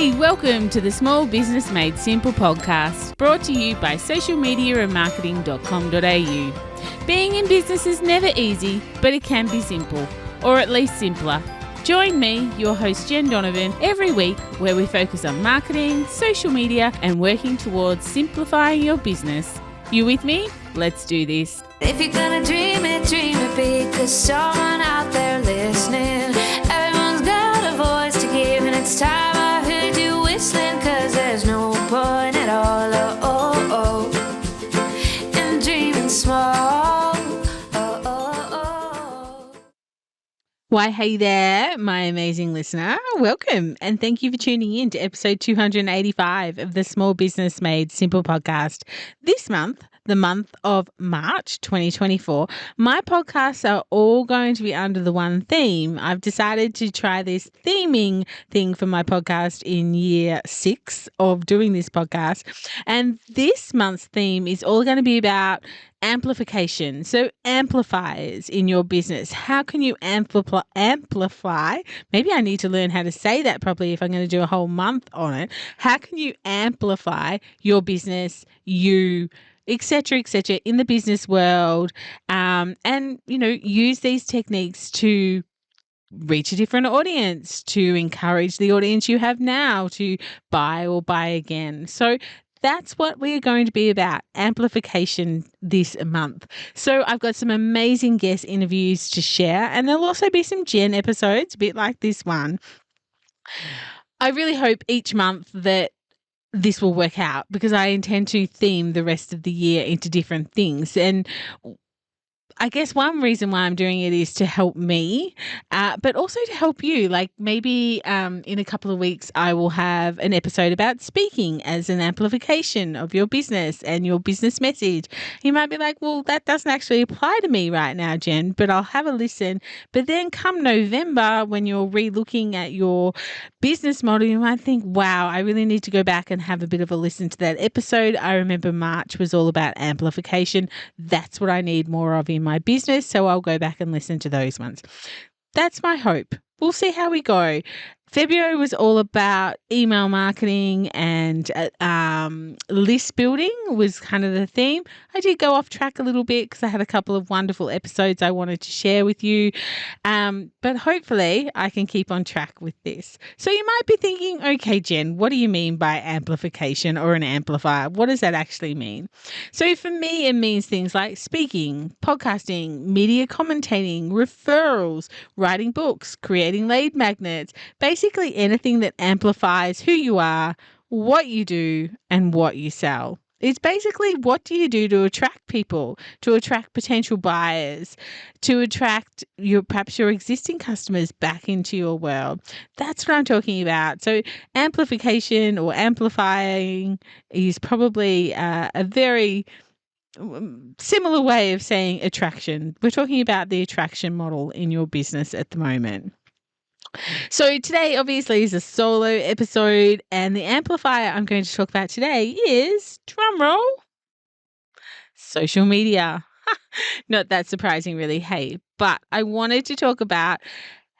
Hey, welcome to the Small Business Made Simple podcast, brought to you by socialmediaandmarketing.com.au. Being in business is never easy, but it can be simple, or at least simpler. Join me, your host Jen Donovan, every week where we focus on marketing, social media, and working towards simplifying your business. You with me? Let's do this. If you're gonna dream it big, 'cause someone out there listening. Everyone's got a voice to give, and it's time I heard you whistling, 'cause there's no point at all, in dreaming small. Why, hey there, my amazing listener. Welcome, and thank you for tuning in to episode 285 of the Small Business Made Simple podcast. This month, the month of March 2024, my podcasts are all going to be under the one theme. I've decided to try this theming thing for my podcast in year 6 of doing this podcast. And this month's theme is all going to be about amplification. So amplifiers in your business. How can you amplify? Maybe I need to learn how to say that properly if I'm going to do a whole month on it. How can you amplify your business, etc., in the business world, and use these techniques to reach a different audience, to encourage the audience you have now to buy or buy again. So that's what we're going to be about, amplification this month. So I've got some amazing guest interviews to share, and there'll also be some Jen episodes, a bit like this one. I really hope each month that this will work out, because I intend to theme the rest of the year into different things. And I guess one reason why I'm doing it is to help me, but also to help you. Like maybe in a couple of weeks, I will have an episode about speaking as an amplification of your business and your business message. You might be like, well, that doesn't actually apply to me right now, Jen, but I'll have a listen. But then come November, when you're re-looking at your business model, you might think, wow, I really need to go back and have a bit of a listen to that episode. I remember March was all about amplification. That's what I need more of in my business, so I'll go back and listen to those ones. That's my hope. We'll see how we go. February was all about email marketing and list building was kind of the theme. I did go off track a little bit because I had a couple of wonderful episodes I wanted to share with you, but hopefully I can keep on track with this. So you might be thinking, okay, Jen, what do you mean by amplification or an amplifier? What does that actually mean? So for me, it means things like speaking, podcasting, media commentating, referrals, writing books, creating lead magnets, basically anything that amplifies who you are, what you do, and what you sell. It's basically, what do you do to attract people, to attract potential buyers, to attract perhaps your existing customers back into your world. That's what I'm talking about. So amplification or amplifying is probably a very similar way of saying attraction. We're talking about the attraction model in your business at the moment. So today obviously is a solo episode, and the amplifier I'm going to talk about today is, drumroll, social media. Not that surprising really, hey, but I wanted to talk about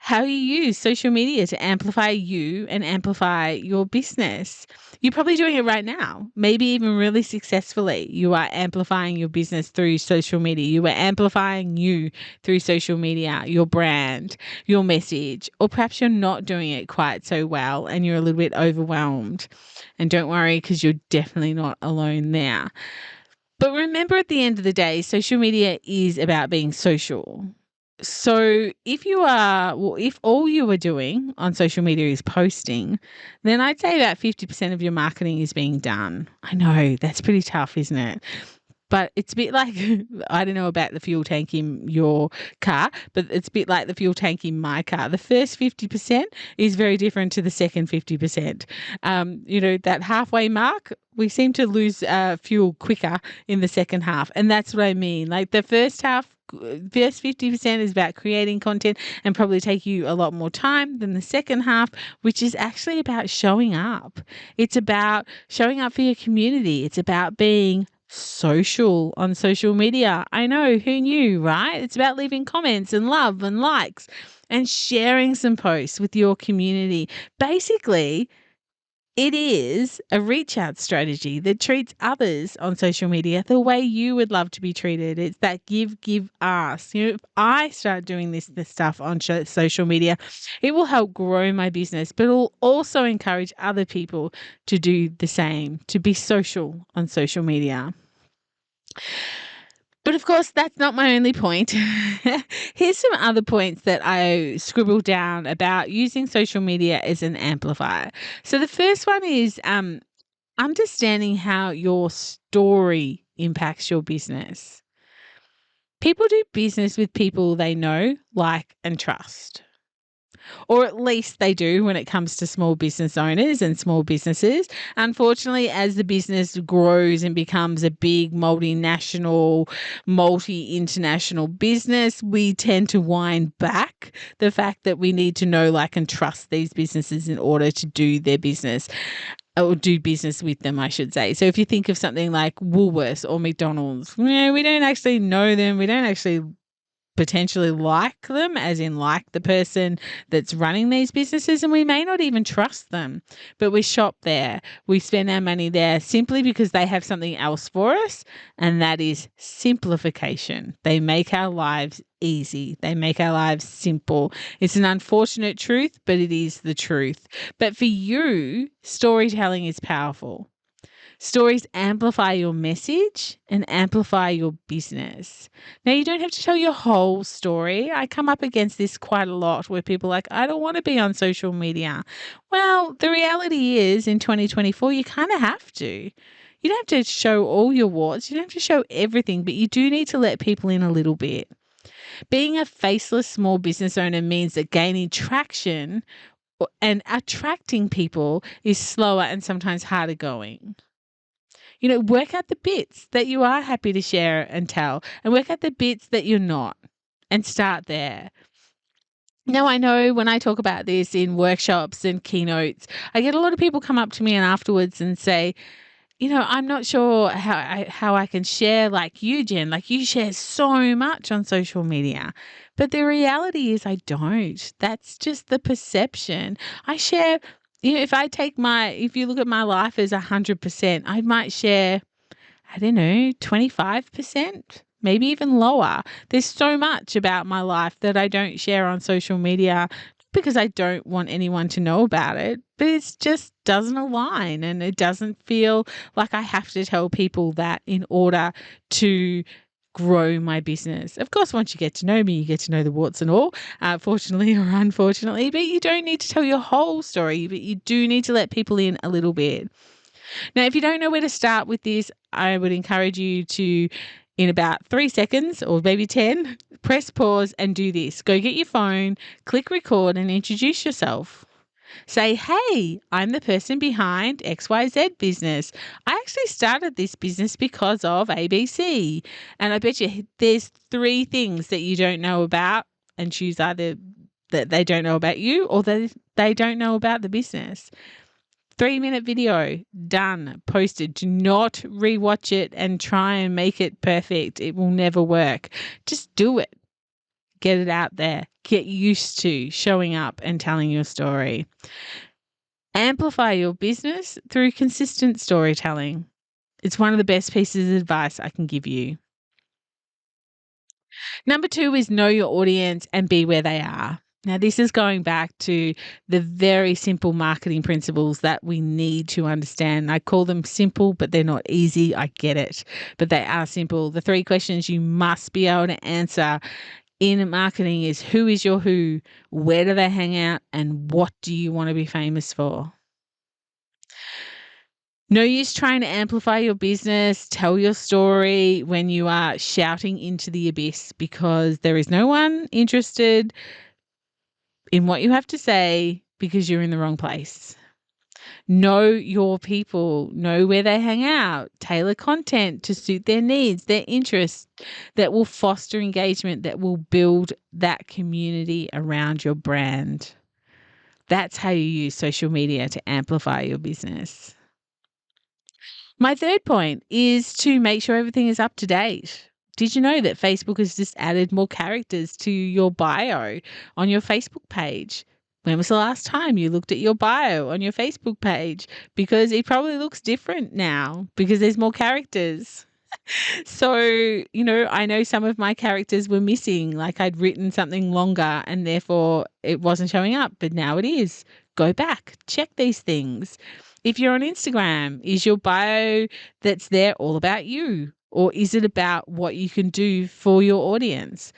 how you use social media to amplify you and amplify your business. You're probably doing it right now, maybe even really successfully. You are amplifying your business through social media. You are amplifying you through social media, your brand, your message, or perhaps you're not doing it quite so well and you're a little bit overwhelmed. And don't worry, because you're definitely not alone there. But remember, at the end of the day, social media is about being social. So if all you are doing on social media is posting, then I'd say about 50% of your marketing is being done. I know, that's pretty tough, isn't it? But it's a bit like, I don't know about the fuel tank in your car, but it's a bit like the fuel tank in my car. The first 50% is very different to the second 50%. That halfway mark, we seem to lose fuel quicker in the second half. And that's what I mean. Like the first 50% is about creating content and probably take you a lot more time than the second half, which is actually about showing up. It's about showing up for your community. It's about being social on social media. I know, who knew, right? It's about leaving comments and love and likes and sharing some posts with your community. Basically, It is a reach out strategy that treats others on social media the way you would love to be treated. It's that give, ask. If I start doing this stuff on social media, it will help grow my business, but it will also encourage other people to do the same, to be social on social media. But of course, that's not my only point. Here's some other points that I scribbled down about using social media as an amplifier. So the first one is understanding how your story impacts your business. People do business with people they know, like, and trust. Or at least they do when it comes to small business owners and small businesses. Unfortunately, as the business grows and becomes a big multinational, multi-international business, we tend to wind back the fact that we need to know, like, and trust these businesses in order to do their business. Or do business with them, I should say. So if you think of something like Woolworths or McDonald's, we don't actually know them. We don't actually potentially like them, as in like the person that's running these businesses, and we may not even trust them, but we shop there, we spend our money there simply because they have something else for us, and that is simplification. They make our lives easy. They make our lives simple. It's an unfortunate truth, but it is the truth. But for you, storytelling is powerful. Stories amplify your message and amplify your business. Now, you don't have to tell your whole story. I come up against this quite a lot where people are like, I don't want to be on social media. Well, the reality is in 2024, you kind of have to. You don't have to show all your warts. You don't have to show everything, but you do need to let people in a little bit. Being a faceless small business owner means that gaining traction and attracting people is slower and sometimes harder going. Work out the bits that you are happy to share and tell, and work out the bits that you're not, and start there. Now, I know when I talk about this in workshops and keynotes, I get a lot of people come up to me and afterwards and say, I'm not sure how I can share like you, Jen. Like, you share so much on social media. But the reality is I don't. That's just the perception. I share, if you look at my life as 100%, I might share, 25%, maybe even lower. There's so much about my life that I don't share on social media because I don't want anyone to know about it, but it just doesn't align, and it doesn't feel like I have to tell people that in order to grow my business. Of course, once you get to know me, you get to know the warts and all, fortunately or unfortunately, but you don't need to tell your whole story, but you do need to let people in a little bit. Now, if you don't know where to start with this, I would encourage you to, in about 3 seconds or maybe 10, press pause and do this. Go get your phone, click record, and introduce yourself. Say, hey, I'm the person behind XYZ business. I actually started this business because of ABC. And I bet you there's 3 things that you don't know about, and choose either that they don't know about you or that they don't know about the business. 3-minute video, done, posted. Do not rewatch it and try and make it perfect. It will never work. Just do it. Get it out there. Get used to showing up and telling your story. Amplify your business through consistent storytelling. It's one of the best pieces of advice I can give you. Number 2 is know your audience and be where they are. Now, this is going back to the very simple marketing principles that we need to understand. I call them simple, but they're not easy. I get it, but they are simple. The 3 questions you must be able to answer in marketing is: who is your who? Where do they hang out? And what do you want to be famous for? No use trying to amplify your business, tell your story when you are shouting into the abyss, because there is no one interested in what you have to say because you're in the wrong place. Know your people, know where they hang out, tailor content to suit their needs, their interests, that will foster engagement, that will build that community around your brand. That's how you use social media to amplify your business. My 3rd point is to make sure everything is up to date. Did you know that Facebook has just added more characters to your bio on your Facebook page? When was the last time you looked at your bio on your Facebook page? Because it probably looks different now because there's more characters. So, I know some of my characters were missing, like I'd written something longer and therefore it wasn't showing up, but now it is. Go back, check these things. If you're on Instagram, is your bio that's there all about you? Or is it about what you can do for your audience?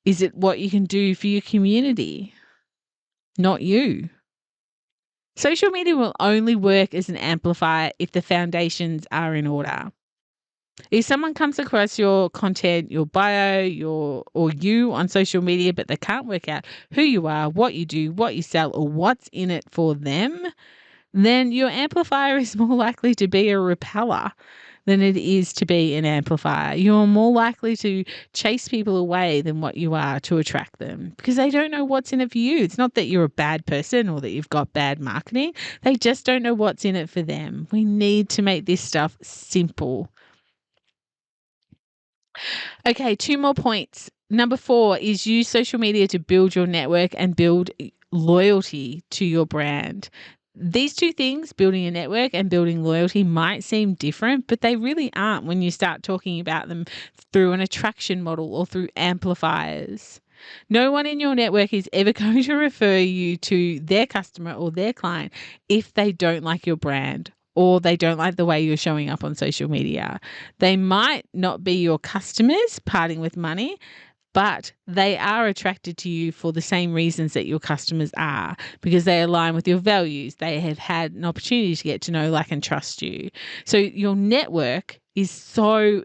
Is it what you can do for your community? Not you. Social media will only work as an amplifier if the foundations are in order. If someone comes across your content, your bio, or you on social media, but they can't work out who you are, what you do, what you sell, or what's in it for them, then your amplifier is more likely to be a repeller than it is to be an amplifier. You're more likely to chase people away than what you are to attract them because they don't know what's in it for you. It's not that you're a bad person or that you've got bad marketing. They just don't know what's in it for them. We need to make this stuff simple. Okay, 2 more points. Number 4 is use social media to build your network and build loyalty to your brand. These 2 things, building a network and building loyalty, might seem different, but they really aren't when you start talking about them through an attraction model or through amplifiers. No one in your network is ever going to refer you to their customer or their client if they don't like your brand or they don't like the way you're showing up on social media. They might not be your customers parting with money, but they are attracted to you for the same reasons that your customers are, because they align with your values. They have had an opportunity to get to know, like, and trust you. So your network is so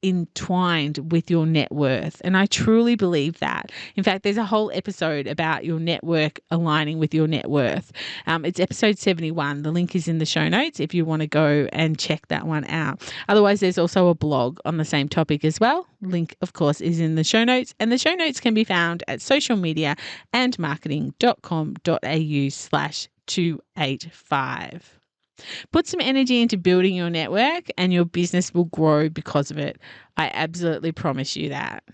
entwined with your net worth. And I truly believe that. In fact, there's a whole episode about your network aligning with your net worth. It's episode 71. The link is in the show notes if you want to go and check that one out. Otherwise, there's also a blog on the same topic as well. Link, of course, is in the show notes. And the show notes can be found at socialmediaandmarketing.com.au/285. Put some energy into building your network and your business will grow because of it. I absolutely promise you that.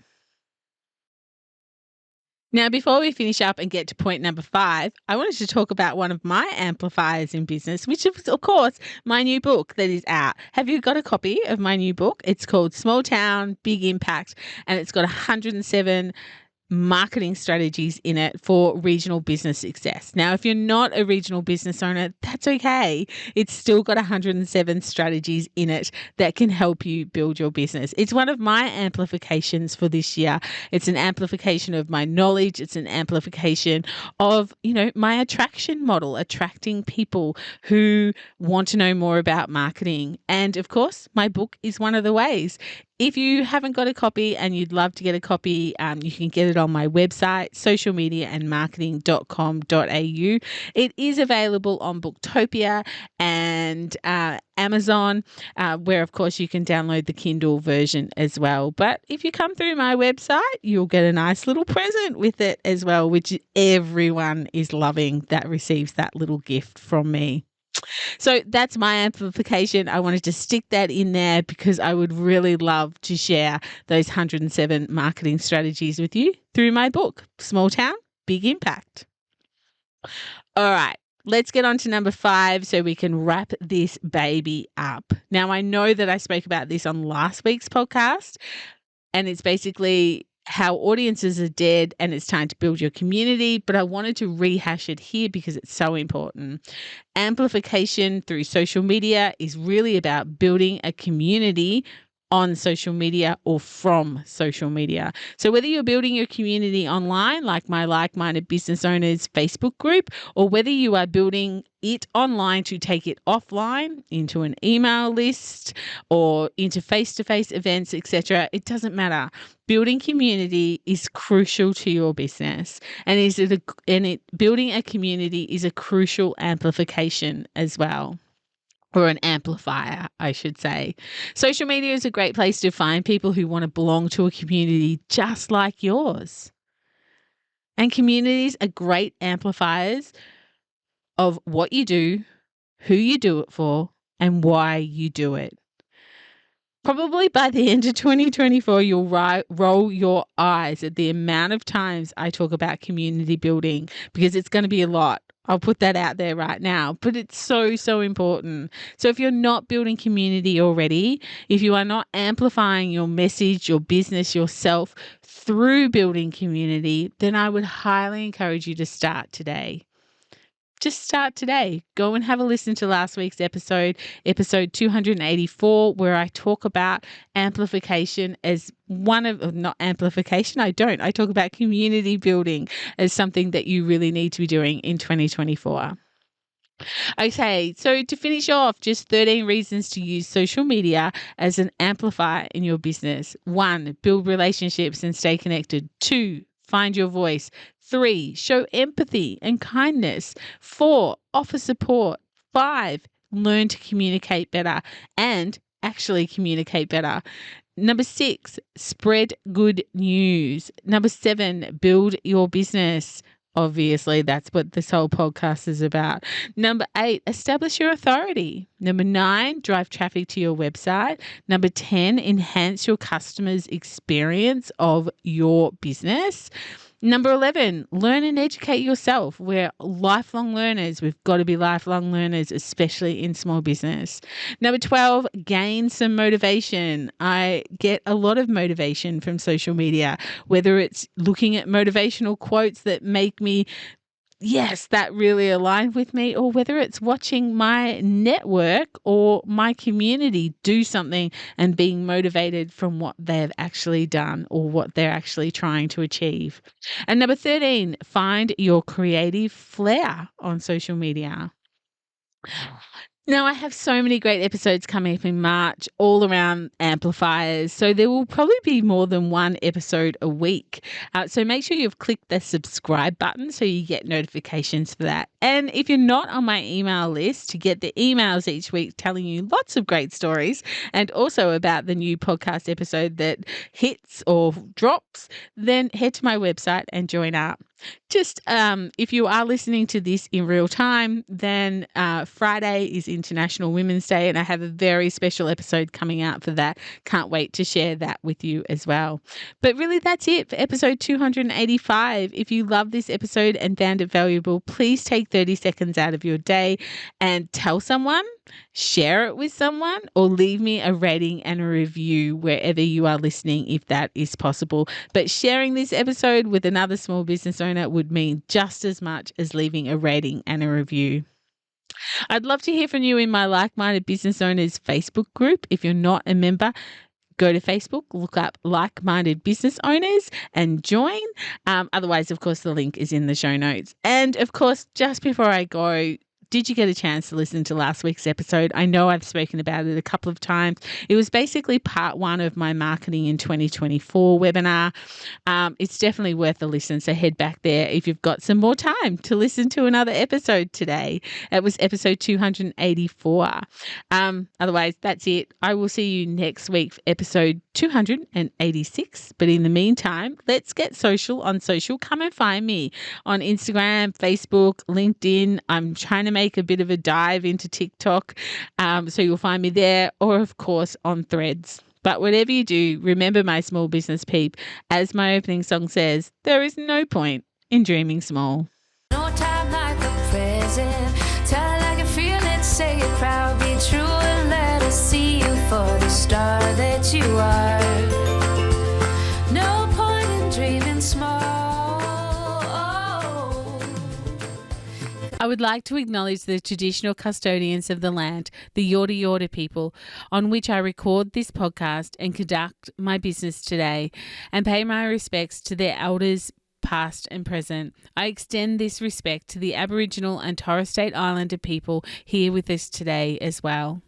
Now, before we finish up and get to point number 5, I wanted to talk about one of my amplifiers in business, which is, of course, my new book that is out. Have you got a copy of my new book? It's called Small Town, Big Impact, and it's got 107 marketing strategies in it for regional business success. Now, if you're not a regional business owner, that's okay. It's still got 107 strategies in it that can help you build your business. It's one of my amplifications for this year. It's an amplification of my knowledge. It's an amplification of, my attraction model, attracting people who want to know more about marketing. And of course, my book is one of the ways. If you haven't got a copy and you'd love to get a copy, you can get it on my website, socialmediaandmarketing.com.au. It is available on Booktopia and Amazon, where, of course, you can download the Kindle version as well. But if you come through my website, you'll get a nice little present with it as well, which everyone is loving that receives that little gift from me. So that's my amplification. I wanted to stick that in there because I would really love to share those 107 marketing strategies with you through my book, Small Town, Big Impact. All right, let's get on to number 5 so we can wrap this baby up. Now, I know that I spoke about this on last week's podcast, and it's basically how audiences are dead and it's time to build your community, but I wanted to rehash it here because it's so important. Amplification through social media is really about building a community on social media or from social media. So whether you're building your community online, like my Like-Minded Business Owners Facebook group, or whether you are building it online to take it offline into an email list or into face-to-face events, etc., it doesn't matter. Building community is crucial to your business, and building a community is a crucial amplification as well. Or an amplifier, I should say. Social media is a great place to find people who want to belong to a community just like yours. And communities are great amplifiers of what you do, who you do it for, and why you do it. Probably by the end of 2024, you'll roll your eyes at the amount of times I talk about community building, because it's going to be a lot. I'll put that out there right now, but it's so, so important. So if you're not building community already, if you are not amplifying your message, your business, yourself through building community, then I would highly encourage you to start today. Just start today. Go and have a listen to last week's episode 284, where I talk about amplification as not amplification. I talk about community building as something that you really need to be doing in 2024. Okay, so to finish off, just 13 reasons to use social media as an amplifier in your business. 1, build relationships and stay connected. 2, find your voice. 3, show empathy and kindness. 4, offer support. 5, learn to communicate better and actually communicate better. Number 6, spread good news. Number 7, build your business. Obviously, that's what this whole podcast is about. Number 8, establish your authority. Number 9, drive traffic to your website. Number 10, enhance your customers' experience of your business. Number 11, learn and educate yourself. We're lifelong learners. We've got to be lifelong learners, especially in small business. Number 12, gain some motivation. I get a lot of motivation from social media, whether it's looking at motivational quotes that make me, yes, that really aligned with me, or whether it's watching my network or my community do something and being motivated from what they've actually done or what they're actually trying to achieve. And number 13, find your creative flair on social media. Now, I have so many great episodes coming up in March all around amplifiers, so there will probably be more than one episode a week. So make sure you've clicked the subscribe button so you get notifications for that. And if you're not on my email list, to get the emails each week telling you lots of great stories and also about the new podcast episode that hits or drops, then head to my website and join up. Just if you are listening to this in real time, then Friday is International Women's Day, and I have a very special episode coming out for that. Can't wait to share that with you as well. But really, that's it for episode 285. If you love this episode and found it valuable, please take 30 seconds out of your day and tell someone, share it with someone, or leave me a rating and a review wherever you are listening if that is possible. But sharing this episode with another small business owner would mean just as much as leaving a rating and a review. I'd love to hear from you in my Like-Minded Business Owners Facebook group. If you're not a member, go to Facebook, look up Like-Minded Business Owners and join. Otherwise, of course, the link is in the show notes. And of course, just before I go, did you get a chance to listen to last week's episode? I know I've spoken about it a couple of times. It was basically part 1 of my Marketing in 2024 webinar. It's definitely worth a listen, so head back there if you've got some more time to listen to another episode today. It was episode 284. Otherwise, that's it. I will see you next week for episode 286. But in the meantime, let's get social on social. Come and find me on Instagram, Facebook, LinkedIn. I'm trying to make a bit of a dive into TikTok, so you'll find me there, or of course on Threads. But whatever you do, remember, my small business peep, as my opening song says, there is no point in dreaming small. No time like the present. Tell it like you feel it, say it proud, be true, and let us see you for the star that you are. No point in dreaming small. I would like to acknowledge the traditional custodians of the land, the Yorta Yorta people, on which I record this podcast and conduct my business today, and pay my respects to their elders, past and present. I extend this respect to the Aboriginal and Torres Strait Islander people here with us today as well.